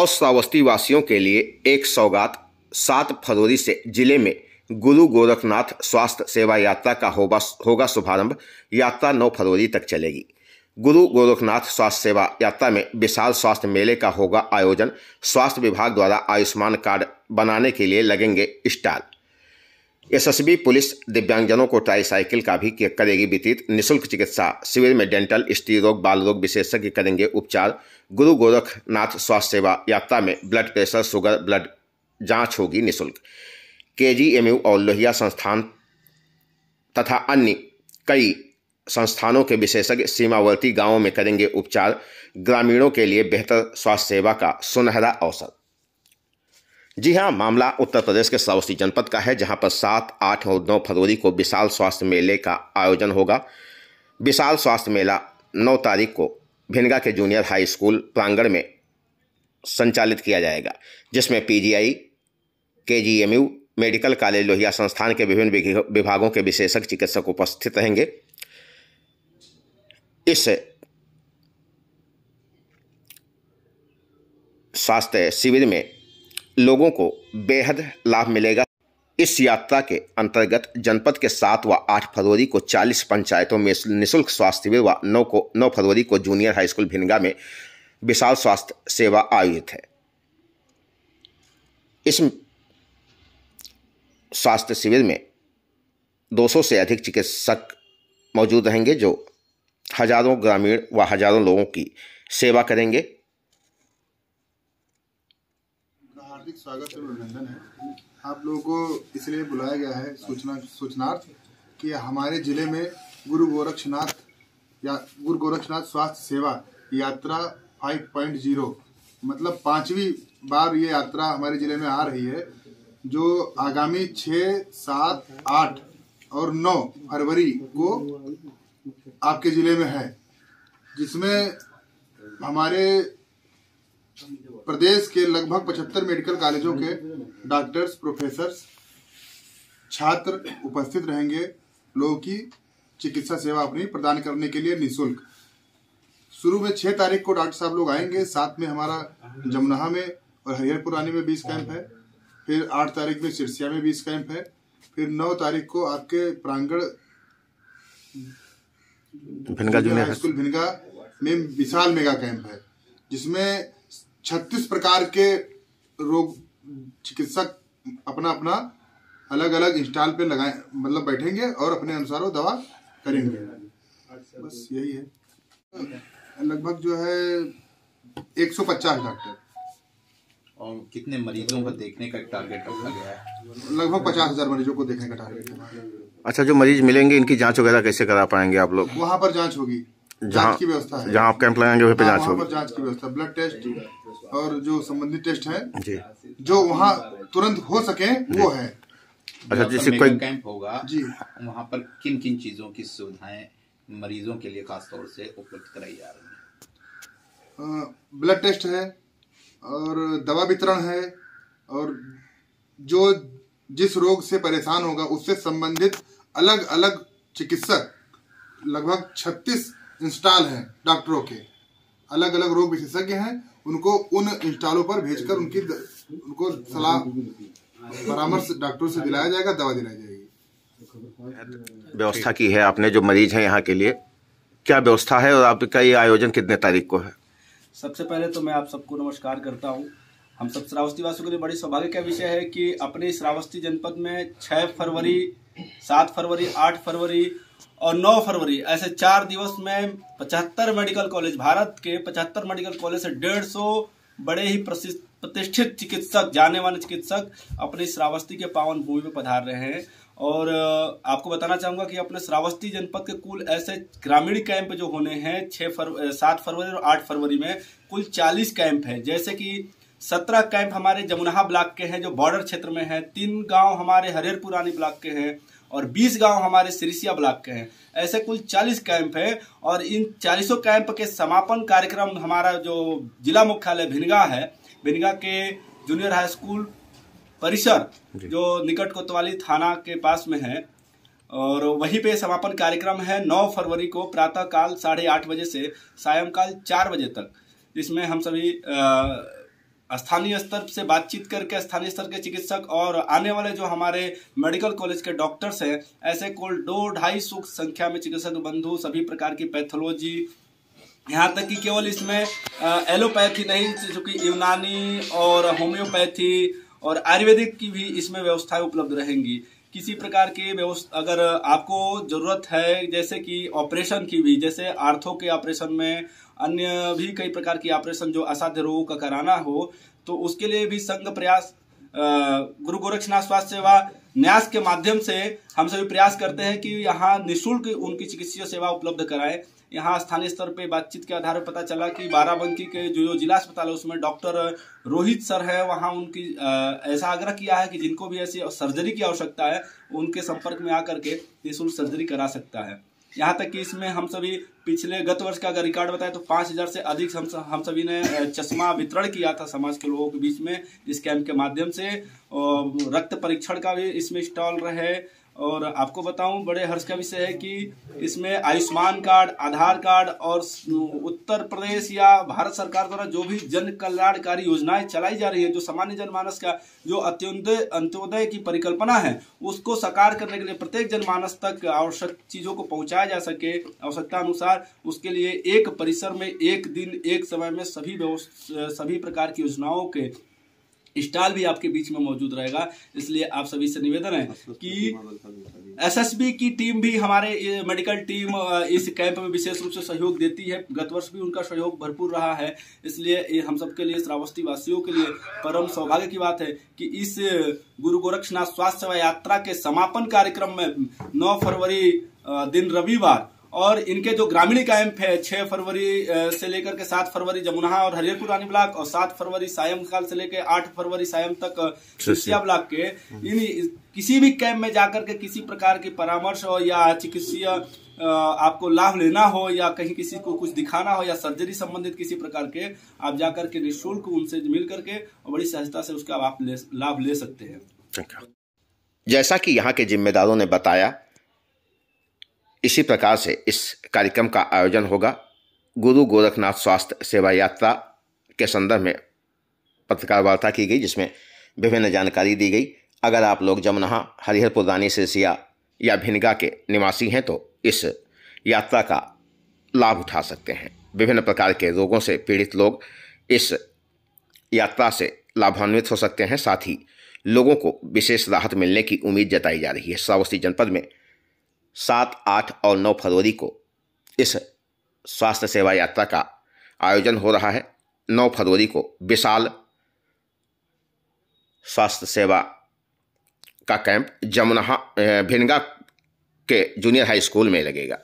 100 श्रावस्ती वासियों के लिए एक सौगात। 7 फरवरी से जिले में गुरु गोरखनाथ स्वास्थ्य सेवा यात्रा का होगा शुभारंभ। यात्रा 9 फरवरी तक चलेगी। गुरु गोरखनाथ स्वास्थ्य सेवा यात्रा में विशाल स्वास्थ्य मेले का होगा आयोजन। स्वास्थ्य विभाग द्वारा आयुष्मान कार्ड बनाने के लिए लगेंगे स्टॉल। एसएसबी पुलिस दिव्यांगजनों को ट्राईसाइकिल का भी करेगी वितरित। निःशुल्क चिकित्सा शिविर में डेंटल, स्त्री रोग, बाल रोग विशेषज्ञ करेंगे उपचार। गुरु गोरखनाथ स्वास्थ्य सेवा यात्रा में ब्लड प्रेशर, शुगर, ब्लड जांच होगी निःशुल्क। केजीएमयू और लोहिया संस्थान तथा अन्य कई संस्थानों के विशेषज्ञ सीमावर्ती गांवों में करेंगे उपचार। ग्रामीणों के लिए बेहतर स्वास्थ्य सेवा का सुनहरा अवसर। जी हां, मामला उत्तर प्रदेश के श्रावस्ती जनपद का है, जहां पर 7, 8 और 9 फरवरी को विशाल स्वास्थ्य मेले का आयोजन होगा। विशाल स्वास्थ्य मेला 9 तारीख को भिनगा के जूनियर हाई स्कूल प्रांगण में संचालित किया जाएगा, जिसमें PGI, KGMU, medical college Lohia संस्थान के विभिन्न विभागों के विशेषज्ञ चिकित्सक उपस्थित रहेंगे। इस स्वास्थ्य शिविर में लोगों को बेहद लाभ मिलेगा। इस यात्रा के अंतर्गत जनपद के 7 व 8 फरवरी को 40 पंचायतों में निःशुल्क स्वास्थ्य शिविर व 9 फरवरी को जूनियर हाई स्कूल भिनगा में विशाल स्वास्थ्य सेवा आयोजित है। इस स्वास्थ्य शिविर में 200 से अधिक चिकित्सक मौजूद रहेंगे, जो हजारों ग्रामीण व हजारों लोगों की सेवा करेंगे। हार्दिक स्वागत और अभिनंदन है। आप लोगों को इसलिए बुलाया गया है सूचनार्थ कि हमारे जिले में गुरु गोरखनाथ स्वास्थ्य सेवा यात्रा 5.0 मतलब 5वीं बार ये यात्रा हमारे जिले में आ रही है, जो आगामी 6, 7, 8 और 9 फरवरी को आपके जिले में है, जिसमें हमारे प्रदेश के लगभग 75 मेडिकल कॉलेजों के डॉक्टर्स, प्रोफेसर्स, छात्र उपस्थित रहेंगे। लोगों की चिकित्सा सेवा अपनी प्रदान करने के लिए निःशुल्क। शुरू में 6 तारीख को डॉक्टर साहब लोग आएंगे। साथ में हमारा जमुनाहा में और हरिहरपुरानी में 20 कैंप है। फिर 8 तारीख में सिरसिया में 20 कैंप है। फिर 9 तारीख को आपके प्रांगण Bhinga junior high school Bhinga में विशाल मेगा कैंप है, जिसमें 36 प्रकार के रोग चिकित्सक अपना अपना अलग अलग स्टॉल पे लगाए मतलब बैठेंगे और अपने अनुसार वो दवा करेंगे। बस यही है। लगभग जो है 150 डॉक्टर और कितने मरीजों को देखने का टारगेट रखा गया है? लगभग 50,000 मरीजों को देखने का टारगेट है। अच्छा, जो मरीज मिलेंगे इनकी जांच वगैरह कैसे करा पाएंगे आप लोग? वहाँ पर जांच होगी, जांच की व्यवस्था है। जहाँ आप कैंप लगाएंगे वहीं पे जांच होगी। जांच की व्यवस्था, ब्लड टेस्ट और जो संबंधित टेस्ट है जी, जो वहाँ तुरंत हो सके वो है। अच्छा, जैसे कोई कैंप होगा जी, वहाँ पर किन किन चीजों की सुविधाएं मरीजों के लिए खास तौर से उपलब्ध कराई जा रही है? ब्लड टेस्ट है और दवा वितरण है, और जो जिस रोग से परेशान होगा उससे संबंधित अलग अलग चिकित्सक, लगभग 36 इंस्टॉल हैं डॉक्टरों के, अलग अलग रोग विशेषज्ञ हैं। उनको उन इंस्टॉलों पर भेजकर उनको सलाह परामर्श डॉक्टरों से दिलाया जाएगा, दवा दिलाई जाएगी। व्यवस्था की है आपने जो मरीज हैं यहाँ के लिए, क्या व्यवस्था है और आपका ये आयोजन कितने तारीख को है? सबसे पहले तो मैं आप सबको नमस्कार करता हूँ। हम सब श्रावस्ती वासियों के लिए बड़ी सौभाग्य का विषय है कि अपने श्रावस्ती जनपद में 6 फरवरी, 7 फरवरी, 8 फरवरी और 9 फरवरी ऐसे 4 दिवस में 75 मेडिकल कॉलेज, भारत के 75 मेडिकल कॉलेज से 150 बड़े ही प्रतिष्ठित चिकित्सक, जाने माने चिकित्सक अपने श्रावस्ती के पावन भूमि में पधार रहे हैं। और आपको बताना चाहूंगा कि अपने श्रावस्ती जनपद के कुल ऐसे ग्रामीण कैंप जो होने हैं 7 फरवरी और 8 फरवरी में कुल 40 कैंप हैं। जैसे कि 17 कैंप हमारे जमुनाहा ब्लॉक के हैं जो बॉर्डर क्षेत्र में है, 3 गांव हमारे हरिहरपुरानी ब्लॉक के हैं और 20 गांव हमारे सिरसिया ब्लॉक के हैं। ऐसे कुल 40 कैंप है। और इन 40 कैंप के समापन कार्यक्रम हमारा जो जिला मुख्यालय भिनगा है, भिनगा के जूनियर हाई स्कूल परिसर जो निकट कोतवाली थाना के पास में है, और वहीं पे समापन कार्यक्रम है 9 फरवरी को प्रातः काल 8:30 बजे से सायंकाल 4 बजे तक। इसमें हम सभी स्थानीय स्तर से बातचीत करके स्थानीय स्तर के चिकित्सक और आने वाले जो हमारे मेडिकल कॉलेज के डॉक्टर्स हैं, ऐसे कुल 200-250 संख्या में चिकित्सक बंधु सभी प्रकार की पैथोलॉजी, यहाँ तक कि केवल इसमें एलोपैथी नहीं, चूंकि यूनानी और होम्योपैथी और आयुर्वेदिक की भी इसमें व्यवस्थाएं उपलब्ध रहेंगी। किसी प्रकार की व्यवस्था अगर आपको जरूरत है, जैसे कि ऑपरेशन की भी, जैसे आर्थो के ऑपरेशन में, अन्य भी कई प्रकार की ऑपरेशन जो असाध्य रोगों का कराना हो, तो उसके लिए भी संघ प्रयास गुरु गोरक्षनाथ स्वास्थ्य सेवा न्यास के माध्यम से हम सभी प्रयास करते हैं कि यहाँ निःशुल्क उनकी चिकित्सीय सेवा उपलब्ध कराएं। यहाँ स्थानीय स्तर पे बातचीत के आधार पर पता चला कि बाराबंकी के जो जिला अस्पताल है उसमें डॉक्टर रोहित सर है, वहाँ उनकी ऐसा आग्रह किया है कि जिनको भी ऐसी सर्जरी की आवश्यकता है उनके संपर्क में आकर के निःशुल्क सर्जरी करा सकता है। यहाँ तक कि इसमें हम सभी पिछले गत वर्ष का अगर रिकॉर्ड बताएं तो 5000 से अधिक हम सभी ने चश्मा वितरण किया था समाज के लोगों के बीच में इस कैंप के माध्यम से। रक्त परीक्षण का भी इसमें स्टॉल रहे। और आपको बताऊं, बड़े हर्ष का विषय है कि इसमें आयुष्मान कार्ड, आधार कार्ड और उत्तर प्रदेश या भारत सरकार द्वारा जो भी जन कल्याणकारी योजनाएं चलाई जा रही है, जो सामान्य जनमानस का जो अंत्योदय की परिकल्पना है उसको साकार करने के लिए प्रत्येक जनमानस तक आवश्यक चीजों को पहुंचाया जा सके आवश्यकता अनुसार, उसके लिए एक परिसर में एक दिन एक समय में सभी प्रकार की योजनाओं के स्टॉल भी आपके बीच में मौजूद रहेगा। इसलिए आप सभी से निवेदन है कि एसएसबी की टीम भी, हमारे मेडिकल टीम इस कैंप में विशेष रूप से सहयोग देती है। गत वर्ष भी उनका सहयोग भरपूर रहा है। इसलिए हम सबके लिए, श्रावस्ती वासियों के लिए परम सौभाग्य की बात है कि इस गुरु गोरक्षनाथ स्वास्थ्य सेवा यात्रा के समापन कार्यक्रम में 9 फरवरी दिन रविवार और इनके जो ग्रामीण कैंप है 6 फरवरी से लेकर के 7 फरवरी जमुना और हरिहरपुर रानी ब्लॉक और 7 फरवरी सायंकाल से लेकर 8 फरवरी सायं तक सिसिया ब्लॉक के किसी भी कैंप में जाकर के किसी प्रकार की परामर्श हो या चिकित्सीय आपको लाभ लेना हो या कहीं किसी को कुछ दिखाना हो या सर्जरी संबंधित किसी प्रकार के, आप जाकर के निःशुल्क उनसे मिल करके और बड़ी सहजता से उसका आप लाभ ले सकते हैं। जैसा कि यहाँ के जिम्मेदारों ने बताया, इसी प्रकार से इस कार्यक्रम का आयोजन होगा। गुरु गोरखनाथ स्वास्थ्य सेवा यात्रा के संदर्भ में पत्रकार वार्ता की गई, जिसमें विभिन्न जानकारी दी गई। अगर आप लोग जमुना, हरिहरपुर रानी, सिसिया या भिनगा के निवासी हैं तो इस यात्रा का लाभ उठा सकते हैं। विभिन्न प्रकार के रोगों से पीड़ित लोग इस यात्रा से लाभान्वित हो सकते हैं। साथ ही लोगों को विशेष राहत मिलने की उम्मीद जताई जा रही है। श्रावस्ती जनपद में 7, 8 और 9 फरवरी को इस स्वास्थ्य सेवा यात्रा का आयोजन हो रहा है। 9 फरवरी को विशाल स्वास्थ्य सेवा का कैंप जमुना भिनगा के जूनियर हाई स्कूल में लगेगा।